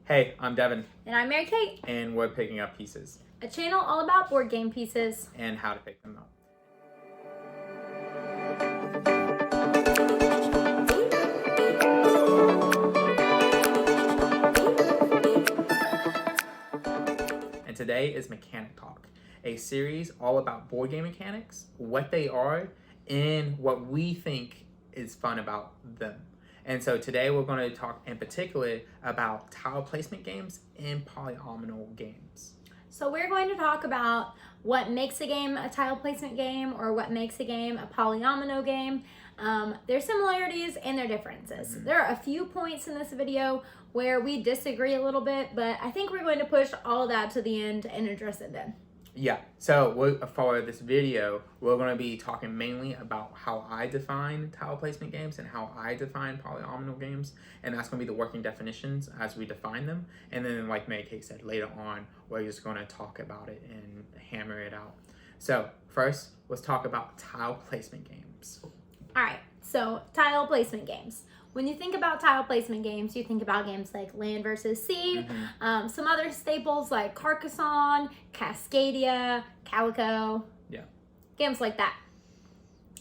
Hey, I'm Devin, And I'm Mary Kate, and we're picking up pieces a channel all about board game pieces. and how to pick them up. And today is Mechanic Talk, a series all about board game mechanics, what they are, and what we think is fun about them. And so today we're going to talk in particular about tile placement games and polyomino games. So we're going to talk about what makes a game a tile placement game or what makes a game a polyomino game, their similarities and their differences. Mm-hmm. There are a few points in this video where we disagree a little bit, but I think we're going to push all of that to the end and address it then. Yeah, so for this video, we're going to be talking mainly about how I define tile placement games and how I define polyomino games, and that's going to be the working definitions as we define them. And then, like Mary Kate said, later on, we're just going to talk about it and hammer it out. So first, let's talk about tile placement games. All right, so tile placement games. When you think about tile placement games, you think about games like Land versus Sea, some other staples like Carcassonne, Cascadia, Calico, games like that.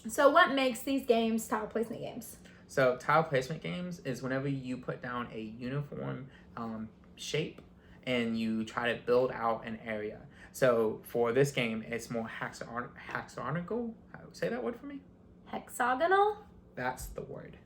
So what makes these games tile placement games? So tile placement games is whenever you put down a uniform shape and you try to build out an area. So for this game, it's more hexagonal. Say that word for me. Hexagonal? That's the word.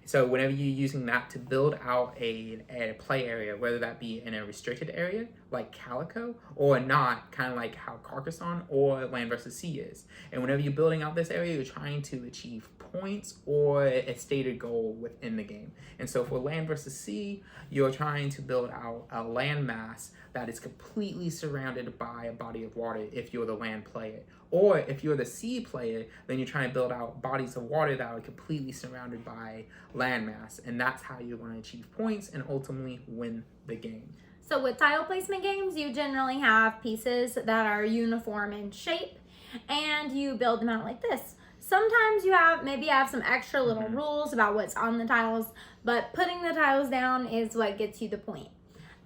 So whenever you're using that to build out a play area, whether that be in a restricted area like Calico or not, kind of like how Carcassonne or Land versus Sea is. And whenever you're building out this area, you're trying to achieve points or a stated goal within the game. And so for Land versus Sea, you're trying to build out a land mass that is completely surrounded by a body of water if you're the land player. Or if you're the sea player, then you're trying to build out bodies of water that are completely surrounded by landmass. And that's how you're going to achieve points and ultimately win the game. So with tile placement games, you generally have pieces that are uniform in shape and you build them out like this. Sometimes you have some extra little rules about what's on the tiles, but putting the tiles down is what gets you the point.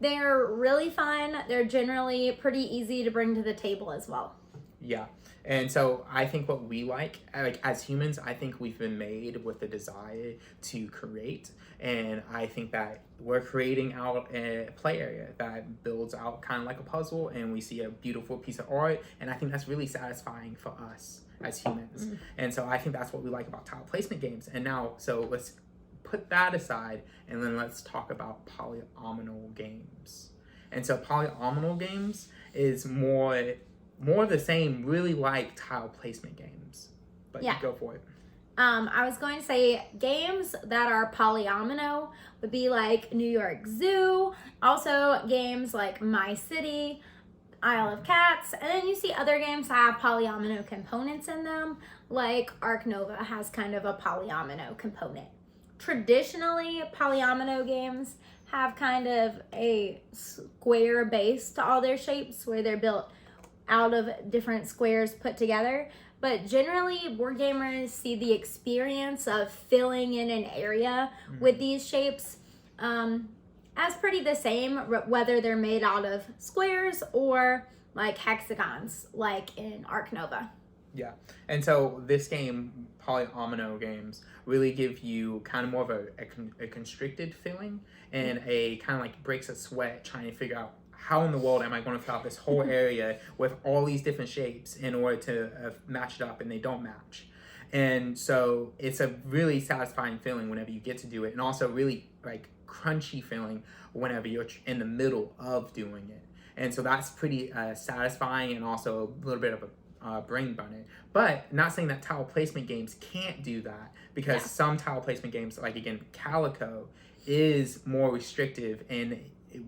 They're really fun. They're generally pretty easy to bring to the table as well. Yeah. And so I think what we like as humans, I think we've been made with the desire to create. And I think that we're creating out a play area that builds out kind of like a puzzle, and we see a beautiful piece of art. And I think that's really satisfying for us as humans. And so I think that's what we like about tile placement games. And now, so let's put that aside and then let's talk about polyomino games. And so polyomino games is more of the same, really like tile placement games. But yeah. Go for it. I was going to say games that are polyomino would be like New York Zoo, also games like My City, Isle of Cats, and then you see other games that have polyomino components in them, like Ark Nova has kind of a polyomino component. Traditionally, polyomino games have kind of a square base to all their shapes where they're built out of different squares put together. But generally, board gamers see the experience of filling in an area with these shapes as pretty the same, whether they're made out of squares or like hexagons, like in Ark Nova. Yeah, and so this game, polyomino games, really give you kind of more of a constricted feeling and a kind of like breaks a sweat trying to figure out how in the world am I going to fill out this whole area with all these different shapes in order to match it up, and they don't match. And so it's a really satisfying feeling whenever you get to do it, and also really like crunchy feeling whenever you're in the middle of doing it. And so that's pretty satisfying and also a little bit of a brain burner. But not saying that tile placement games can't do that, because some tile placement games, like again Calico, is more restrictive, and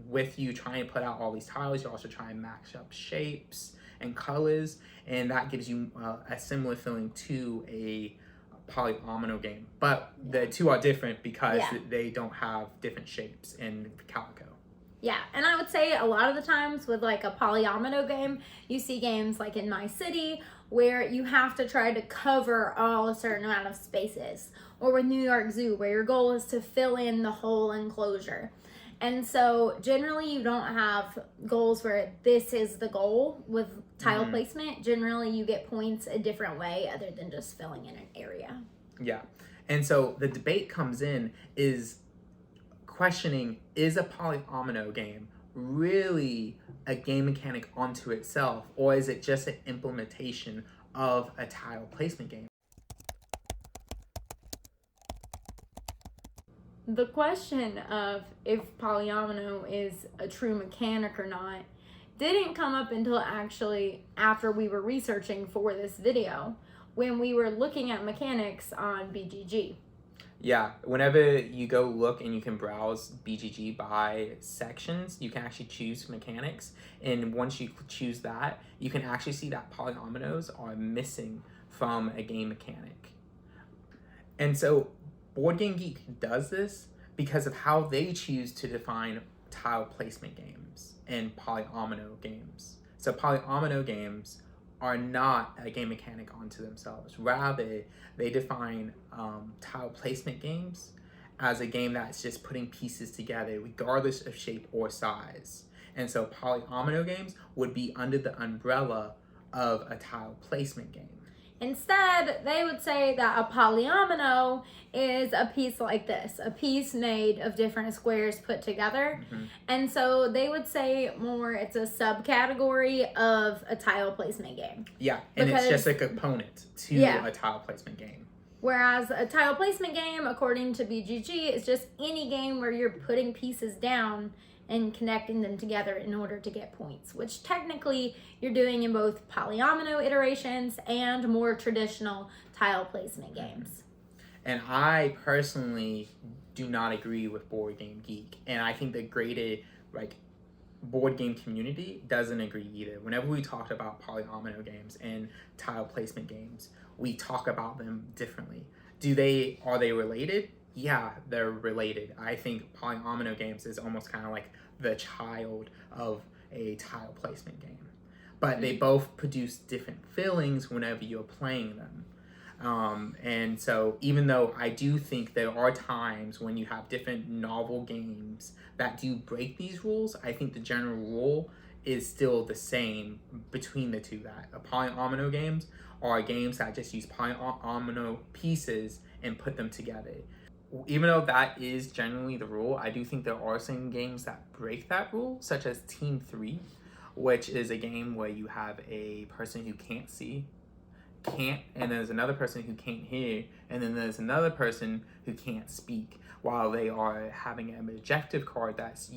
with you trying to put out all these tiles, you also try and match up shapes and colors, and that gives you a similar feeling to a polyomino game. But the two are different because they don't have different shapes in Calico. Yeah, and I would say a lot of the times with like a polyomino game, you see games like in My City where you have to try to cover all a certain amount of spaces, or with New York Zoo where your goal is to fill in the whole enclosure. And so generally you don't have goals where this is the goal with tile placement. Generally you get points a different way other than just filling in an area. Yeah. And so the debate comes in is questioning, is a polyomino game really a game mechanic onto itself, or is it just an implementation of a tile placement game? The question of if polyomino is a true mechanic or not didn't come up until actually after we were researching for this video, when we were looking at mechanics on BGG. Yeah, whenever you go look and you can browse BGG by sections, you can actually choose mechanics. And once you choose that, you can actually see that polyominoes are missing from a game mechanic. And so Board Game Geek does this because of how they choose to define tile placement games and polyomino games. So polyomino games are not a game mechanic onto themselves. Rather, they define tile placement games as a game that's just putting pieces together regardless of shape or size. And so polyomino games would be under the umbrella of a tile placement game. Instead, they would say that a polyomino is a piece like this, a piece made of different squares put together. And so they would say more it's a subcategory of a tile placement game. Yeah, and it's just a component to a tile placement game. Whereas a tile placement game, according to BGG, is just any game where you're putting pieces down and connecting them together in order to get points, which technically you're doing in both polyomino iterations and more traditional tile placement games. And I personally do not agree with Board Game Geek, and I think the greater board game community doesn't agree either. Whenever we talk about polyomino games and tile placement games, we talk about them differently. Are they related? Yeah, they're related. I think polyomino games is almost kind of like the child of a tile placement game. But they both produce different feelings whenever you're playing them. And so even though I do think there are times when you have different novel games that do break these rules, I think the general rule is still the same between the two. That polyomino games are games that just use polyomino pieces and put them together. Even though that is generally the rule, I do think there are some games that break that rule, such as Team 3, which is a game where you have a person who can't see, and there's another person who can't hear, and then there's another person who can't speak, while they are having an objective card that's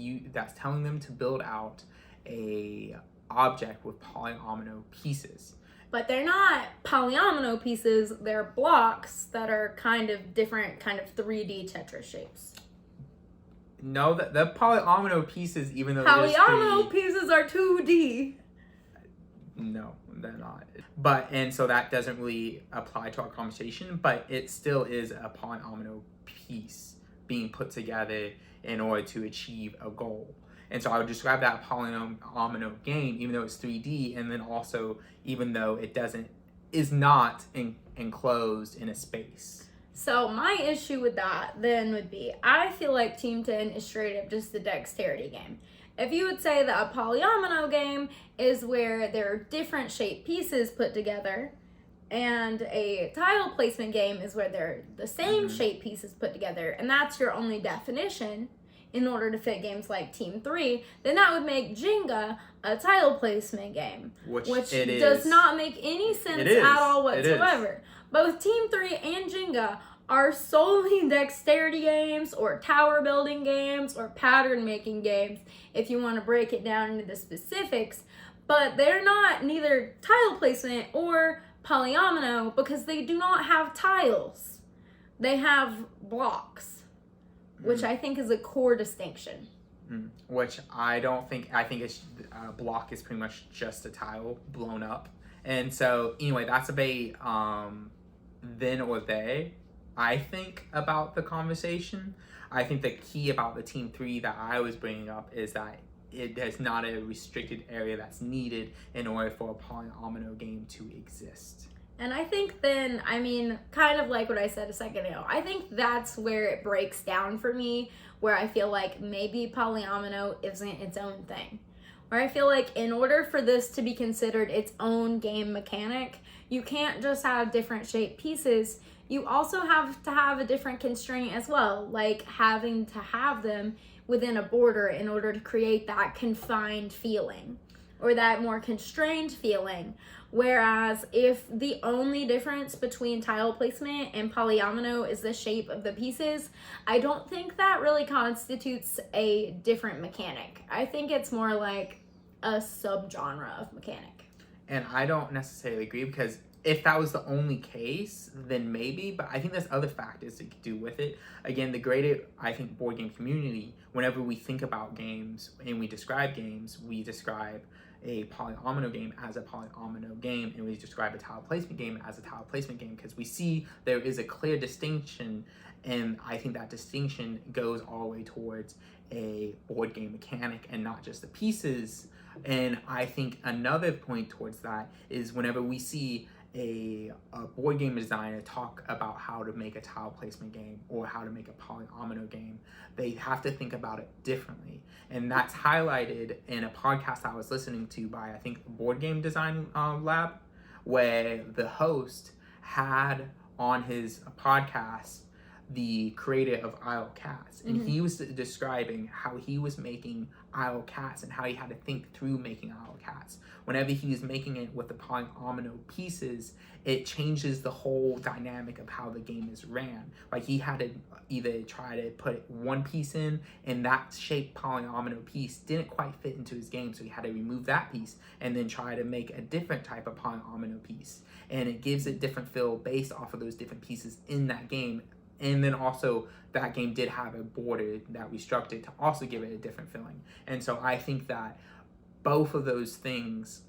telling them to build out a object with polyomino pieces. But they're not polyomino pieces, they're blocks that are kind of different, kind of 3D Tetris shapes. No, the polyomino pieces, even though polyomino pieces are 2D. No, they're not. And so that doesn't really apply to our conversation, but it still is a polyomino piece being put together in order to achieve a goal. And so I would describe that polyomino game, even though it's 3D, and then also even though it is not enclosed in a space. So my issue with that then would be, I feel like Team 10 is straight up just a dexterity game. If you would say that a polyomino game is where there are different shaped pieces put together, and a tile placement game is where they're the same shaped pieces put together, and that's your only definition in order to fit games like Team 3, then that would make Jenga a tile placement game, which does not make any sense at all whatsoever. Both Team 3 and Jenga are solely dexterity games or tower building games or pattern making games, if you want to break it down into the specifics, but they're not neither tile placement or polyomino because they do not have tiles. They have blocks, which I think is a core distinction. Which I don't think. I think it's block is pretty much just a tile blown up. And so anyway, that's a then or they, I think, about the conversation. I think the key about the Team 3 that I was bringing up is that there's not a restricted area that's needed in order for a polyomino game to exist. And I think then, I mean, kind of like what I said a second ago, I think that's where it breaks down for me, where I feel like maybe Polyomino isn't its own thing. Where I feel like in order for this to be considered its own game mechanic, you can't just have different shaped pieces. You also have to have a different constraint as well, like having to have them within a border in order to create that confined feeling or that more constrained feeling. Whereas if the only difference between tile placement and polyomino is the shape of the pieces, I don't think that really constitutes a different mechanic. I think it's more like a subgenre of mechanic. And I don't necessarily agree, because if that was the only case, then maybe, but I think there's other factors to do with it. Again, the greater, I think, board game community, whenever we think about games and we describe games, we describe a polyomino game as a polyomino game, and we describe a tile placement game as a tile placement game, because we see there is a clear distinction, and I think that distinction goes all the way towards a board game mechanic and not just the pieces. And I think another point towards that is whenever we see a board game designer talk about how to make a tile placement game or how to make a polyomino game, they have to think about it differently. And that's highlighted in a podcast I was listening to by, I think, Board Game Design Lab, where the host had on his podcast the creator of Isle Cats, and he was describing how he was making Isle Cats and how he had to think through making Isle Cats. Whenever he was making it with the polyomino pieces, it changes the whole dynamic of how the game is ran. Like, he had to either try to put one piece in, and that shaped polyomino piece didn't quite fit into his game, so he had to remove that piece and then try to make a different type of polyomino piece. And it gives a different feel based off of those different pieces in that game. And then also, that game did have a border that we structured to also give it a different feeling. And so I think that both of those things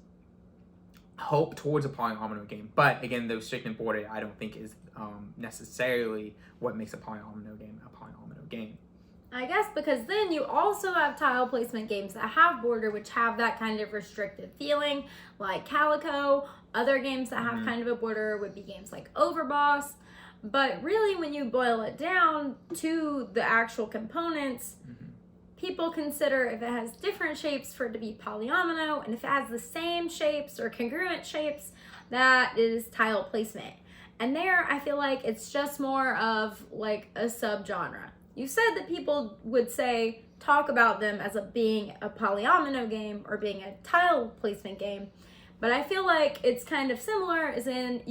hope towards a polyomino game. But again, the restricted border I don't think is necessarily what makes a polyomino game a polyomino game. I guess because then you also have tile placement games that have border, which have that kind of restricted feeling, like Calico. Other games that have kind of a border would be games like Overboss. But really, when you boil it down to the actual components, people consider if it has different shapes for it to be polyomino, and if it has the same shapes or congruent shapes, that is tile placement. And there, I feel like it's just more of like a subgenre. You said that people would talk about them as being a polyomino game or being a tile placement game, but I feel like it's kind of similar, as in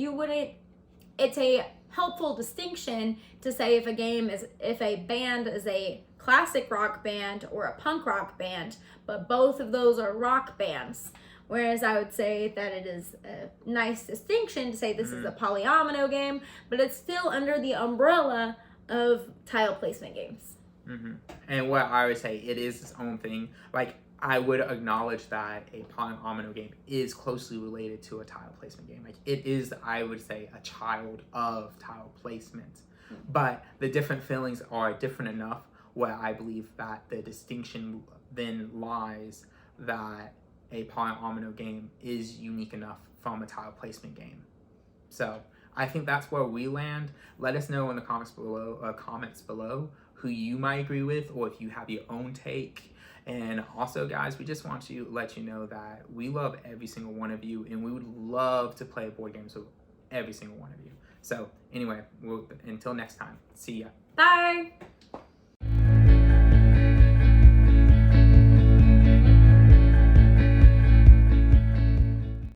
it's a helpful distinction to say if a band is a classic rock band or a punk rock band, but both of those are rock bands. Whereas I would say that it is a nice distinction to say this is a polyomino game, but it's still under the umbrella of tile placement games. And what I would say, it is its own thing. Like, I would acknowledge that a polyomino game is closely related to a tile placement game. Like, it is, I would say, a child of tile placement. But the different feelings are different enough where I believe that the distinction then lies that a polyomino game is unique enough from a tile placement game. So I think that's where we land. Let us know in the comments below who you might agree with, or if you have your own take. And also, guys, we just want to let you know that we love every single one of you, and we would love to play board games with every single one of you. So anyway, until next time, see ya. Bye!